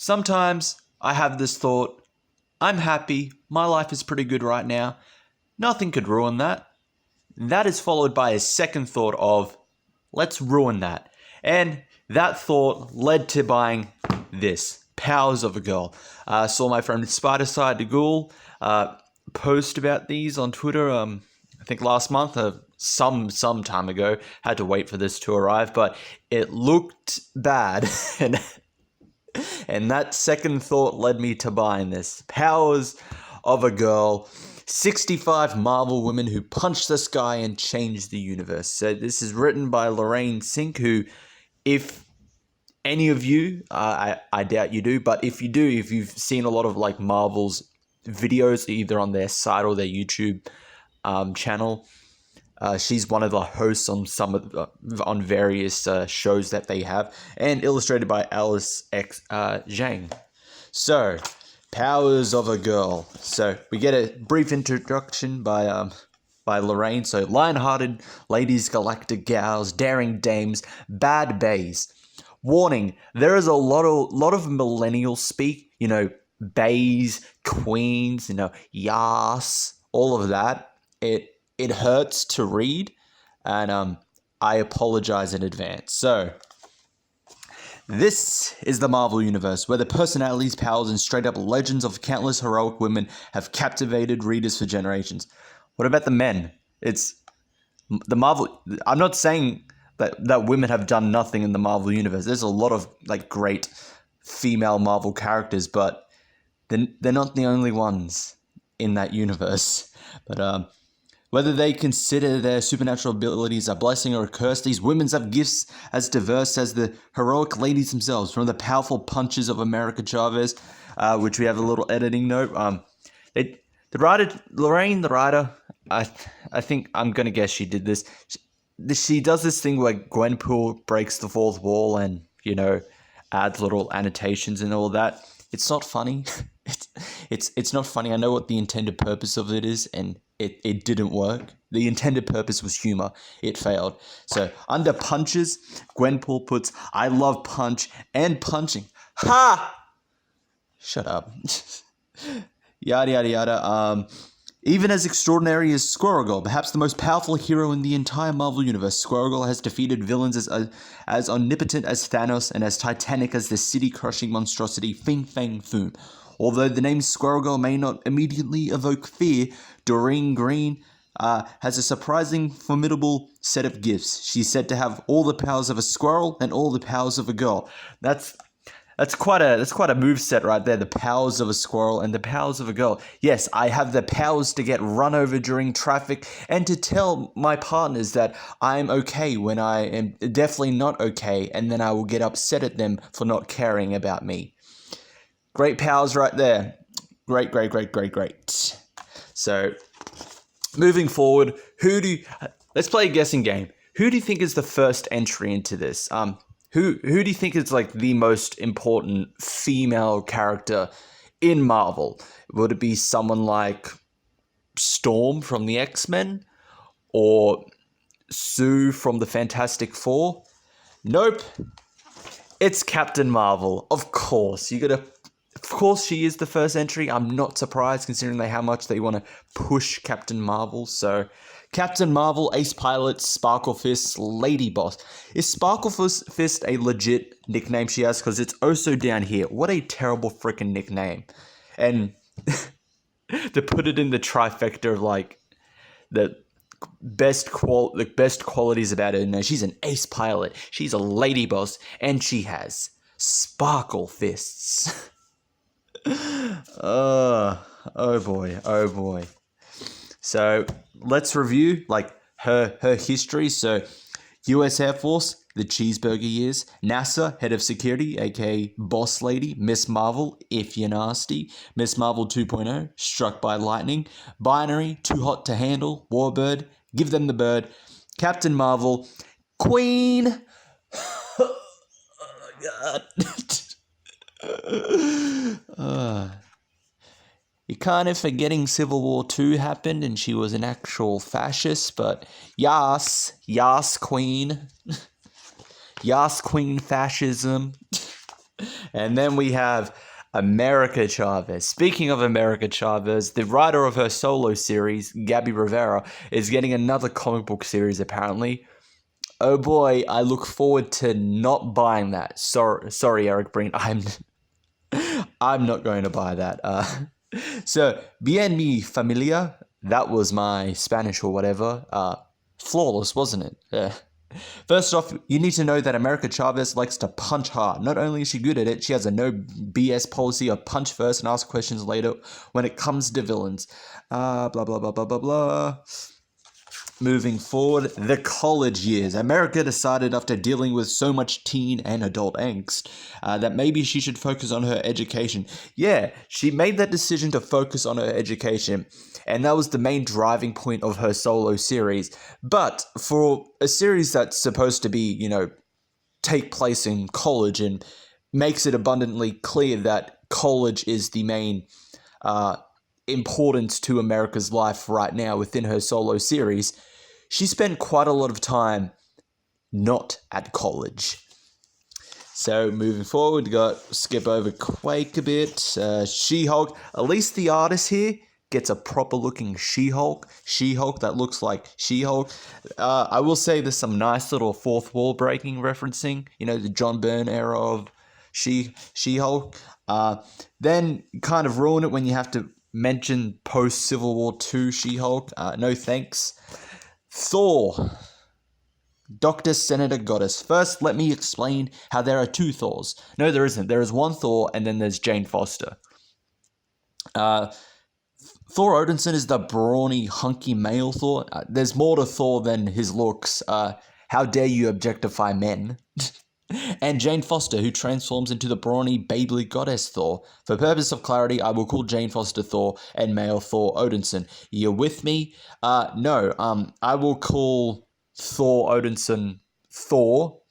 Sometimes I have this thought, I'm happy, my life is pretty good right now, nothing could ruin that. That is followed by a second thought of, let's ruin that. And that thought led to buying this, Powers of a Girl. I saw my friend Spider-Side the Ghoul post about these on Twitter, I think last month, some time ago. Had to wait for this to arrive, but it looked bad. And that second thought led me to buying this. Powers of a Girl. 65 Marvel women who punched the sky and changed the universe. So this is written by Lorraine Sink, who, if any of you, I doubt you do, but if you do, if you've seen a lot of like Marvel's videos, either on their site or their YouTube channel, she's one of the hosts on on various shows that they have, and illustrated by Alice X Zhang. So, Powers of a Girl. So we get a brief introduction by Lorraine. So, lion-hearted ladies, galactic gals, daring dames, bad bays. Warning: there is a lot of millennial speak. You know, bays, queens. You know, yas, all of that. It hurts to read, and I apologize in advance. So, this is the Marvel Universe, where the personalities, powers, and straight-up legends of countless heroic women have captivated readers for generations. What about the men? It's the Marvel... I'm not saying that women have done nothing in the Marvel Universe. There's a lot of like great female Marvel characters, but they're not the only ones in that universe. But whether they consider their supernatural abilities a blessing or a curse, these women have gifts as diverse as the heroic ladies themselves, from the powerful punches of America Chavez, which we have a little editing note. Lorraine, the writer, I think I'm going to guess she did this. She does this thing where Gwenpool breaks the fourth wall and, you know, adds little annotations and all that. It's not funny. It's not funny. I know what the intended purpose of it is, and it didn't work. The intended purpose was humor. It failed. So, under punches, Gwenpool puts, I love punch and punching. Ha! Shut up. Yada, yada, yada. Even as extraordinary as Squirrel Girl, perhaps the most powerful hero in the entire Marvel Universe, Squirrel Girl has defeated villains as omnipotent as Thanos and as titanic as the city-crushing monstrosity Fin Fang Foom. Although the name Squirrel Girl may not immediately evoke fear, Doreen Green has a surprising, formidable set of gifts. She's said to have all the powers of a squirrel and all the powers of a girl. That's quite a moveset right there. The powers of a squirrel and the powers of a girl. Yes, I have the powers to get run over during traffic and to tell my partners that I'm okay when I am definitely not okay, and then I will get upset at them for not caring about me. Great powers right there. Great. So, moving forward, let's play a guessing game. Who do you think is the first entry into this? Who do you think is like the most important female character in Marvel? Would it be someone like Storm from the X-Men? Or Sue from the Fantastic Four? Nope. It's Captain Marvel. Of course. Of course she is the first entry. I'm not surprised considering how much they want to push Captain Marvel. So, Captain Marvel, Ace Pilot, Sparkle Fist, Lady Boss. Is Sparkle Fist a legit nickname she has? Because it's also down here. What a terrible freaking nickname. And to put it in the trifecta of like the best qualities about her. You know, she's an Ace Pilot, she's a Lady Boss, and she has Sparkle Fists. Oh boy. So let's review like her history. So US Air Force, the cheeseburger years. NASA, head of security, aka Boss Lady. Miss Marvel, if you're nasty. Miss Marvel 2.0, struck by lightning. Binary, too hot to handle. Warbird, give them the bird. Captain Marvel, Queen. Oh my god. You're kind of forgetting Civil War II happened and she was an actual fascist, but yas, queen. Yas, queen fascism. And then we have America Chavez. Speaking of America Chavez, the writer of her solo series, Gabby Rivera, is getting another comic book series apparently. Oh boy, I look forward to not buying that. Sorry, Eric Breen, I'm not going to buy that. So, bien mi familia, that was my Spanish or whatever. Flawless, wasn't it? Yeah. First off, you need to know that America Chavez likes to punch hard. Not only is she good at it, she has a no BS policy of punch first and ask questions later when it comes to villains. Blah, blah, blah, blah, blah, blah. Moving forward, the college years. America decided after dealing with so much teen and adult angst that maybe she should focus on her education. Yeah, she made that decision to focus on her education, and that was the main driving point of her solo series. But for a series that's supposed to be, take place in college and makes it abundantly clear that college is the main importance to America's life right now within her solo series, she spent quite a lot of time not at college. So moving forward, skip over Quake a bit. She-Hulk, at least the artist here gets a proper looking She-Hulk that looks like She-Hulk. I will say there's some nice little fourth wall breaking referencing, the John Byrne era of She-Hulk. Then kind of ruin it when you have to mention post-Civil War II She-Hulk. No thanks. Thor. Dr. Senator Goddess. First, let me explain how there are two Thors. No, there isn't. There is one Thor, and then there's Jane Foster. Thor Odinson is the brawny, hunky male Thor. There's more to Thor than his looks. How dare you objectify men? And Jane Foster, who transforms into the brawny, babely goddess Thor. For purpose of clarity, I will call Jane Foster Thor and male Thor Odinson. You with me? No. I will call Thor Odinson Thor,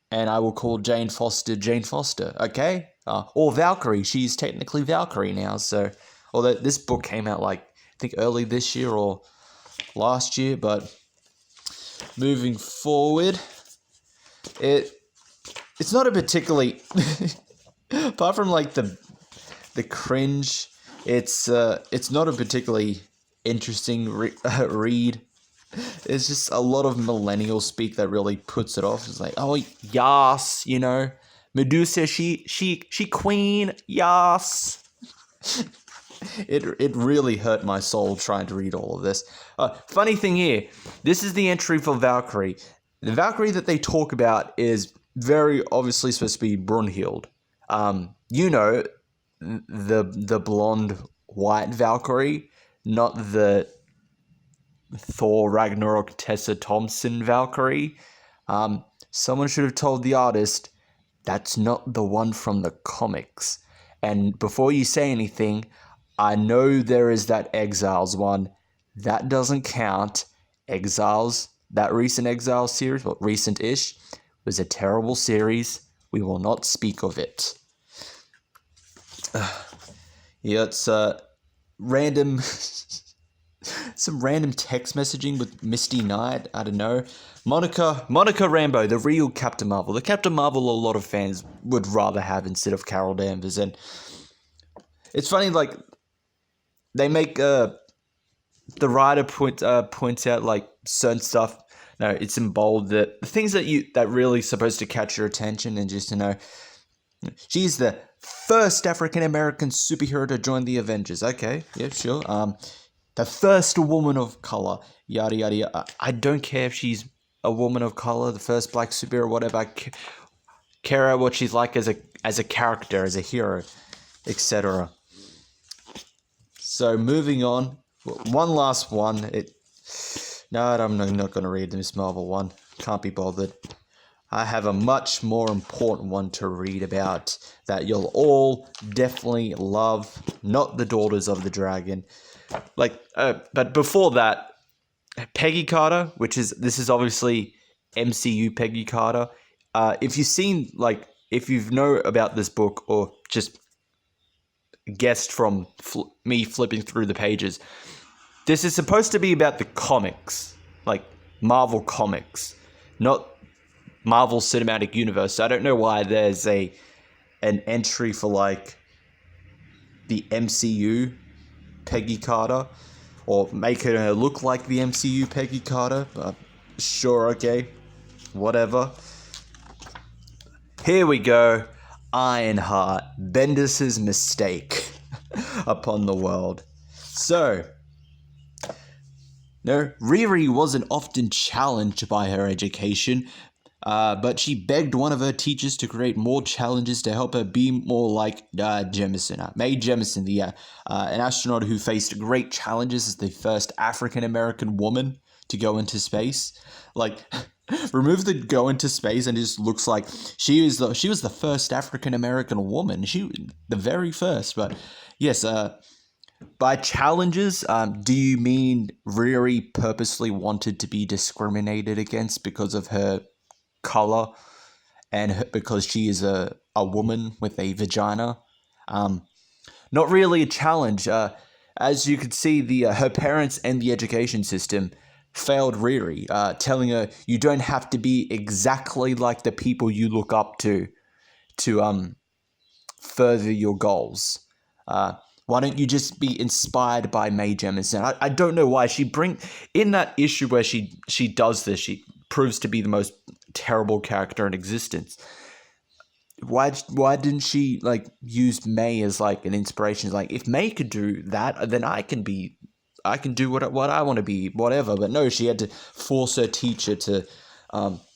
and I will call Jane Foster Jane Foster, okay? Or Valkyrie. She's technically Valkyrie now, so... Although this book came out, I think early this year or last year, but... Moving forward... It's not a particularly, apart from the cringe, it's not a particularly interesting read. It's just a lot of millennial speak that really puts it off. It's like, oh yas, Medusa, she queen, yas. It really hurt my soul trying to read all of this. Funny thing here, this is the entry for Valkyrie. The Valkyrie that they talk about is very obviously supposed to be Brunhild. The blonde white Valkyrie, not the Thor Ragnarok Tessa Thompson Valkyrie. Someone should have told the artist that's not the one from the comics. And before you say anything, I know there is that Exiles one. That doesn't count. Exiles, that recent Exiles series, well, recent-ish, was a terrible series. We will not speak of it. It's random... some random text messaging with Misty Knight. I don't know. Monica Rambeau, the real Captain Marvel. The Captain Marvel a lot of fans would rather have instead of Carol Danvers. And it's funny, they make... the writer points out, certain stuff... No, it's in bold, the things that really supposed to catch your attention and just, she's the first African-American superhero to join the Avengers. Okay, yeah, sure. The first woman of color, yada, yada, yada. I don't care if she's a woman of color, the first black superhero, whatever. I care about what she's like as a character, as a hero, etc. So, moving on. One last one. No, I'm not going to read the Miss Marvel one. Can't be bothered. I have a much more important one to read about that you'll all definitely love. Not the Daughters of the Dragon. But before that, Peggy Carter, this is obviously MCU Peggy Carter. If you've seen, if you know about this book or just guessed from me flipping through the pages, this is supposed to be about the comics, Marvel Comics, not Marvel Cinematic Universe. So I don't know why there's a an entry for like the MCU Peggy Carter, or make her look like the MCU Peggy Carter. But sure, okay, whatever. Here we go. Ironheart, Bendis' mistake upon the world. So, no, Riri wasn't often challenged by her education, but she begged one of her teachers to create more challenges to help her be more like Jemison. Mae Jemison, an astronaut who faced great challenges as the first African-American woman to go into space. Like, remove the go into space and it just looks like she was the first African-American woman. The very first. But yes, by challenges, do you mean Riri purposely wanted to be discriminated against because of her color and because she is a woman with a vagina? Not really a challenge. As you could see, her parents and the education system failed Riri, telling her you don't have to be exactly like the people you look up to further your goals. Why don't you just be inspired by Mae Jemison? I don't know why in that issue where she does this, she proves to be the most terrible character in existence. Why didn't she use Mae as an inspiration? Like, if Mae could do that, then I can do what I want to be, whatever. But no, she had to force her teacher to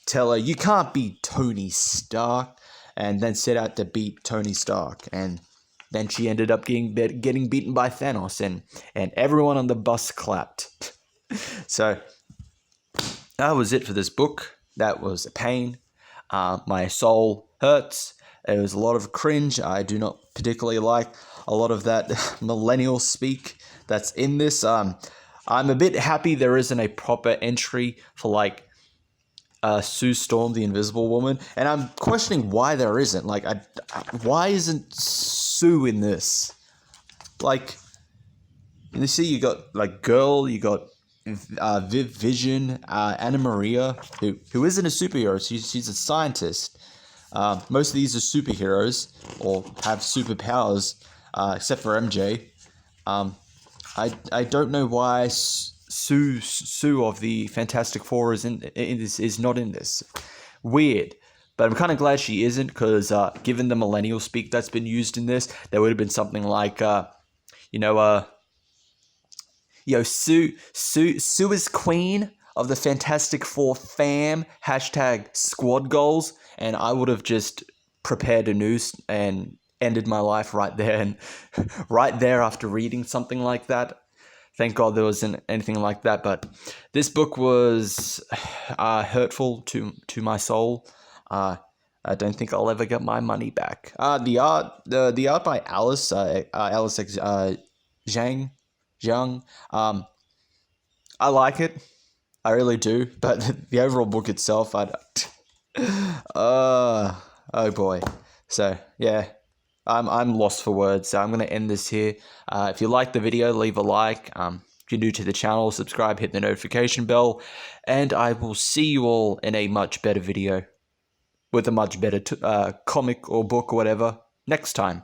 tell her you can't be Tony Stark, and then set out to beat Tony Stark. And then she ended up getting beaten by Thanos, and everyone on the bus clapped. So that was it for this book. That was a pain. My soul hurts. It was a lot of cringe. I do not particularly like a lot of that millennial speak that's in this. I'm a bit happy there isn't a proper entry for Sue Storm, the Invisible Woman, and I'm questioning why there isn't. Why isn't Sue in this? You see, you got Girl, you got Vision, Anna Maria, who isn't a superhero. She's a scientist. Most of these are superheroes or have superpowers, except for MJ. I don't know why Sue of the Fantastic Four is not in this. Weird. But I'm kind of glad she isn't, because given the millennial speak that's been used in this, there would have been something like, Sue is queen of the Fantastic Four fam, #squad goals, and I would have just prepared a noose and ended my life right there, and right there after reading something like that. Thank God there wasn't anything like that, but this book was hurtful to my soul. I don't think I'll ever get my money back. The art by Alice X Zhang. I like it. I really do, but the overall book itself, oh boy. So yeah, I'm lost for words. So I'm gonna end this here. If you like the video, leave a like. If you're new to the channel, subscribe, hit the notification bell, and I will see you all in a much better video with a much better comic or book or whatever next time.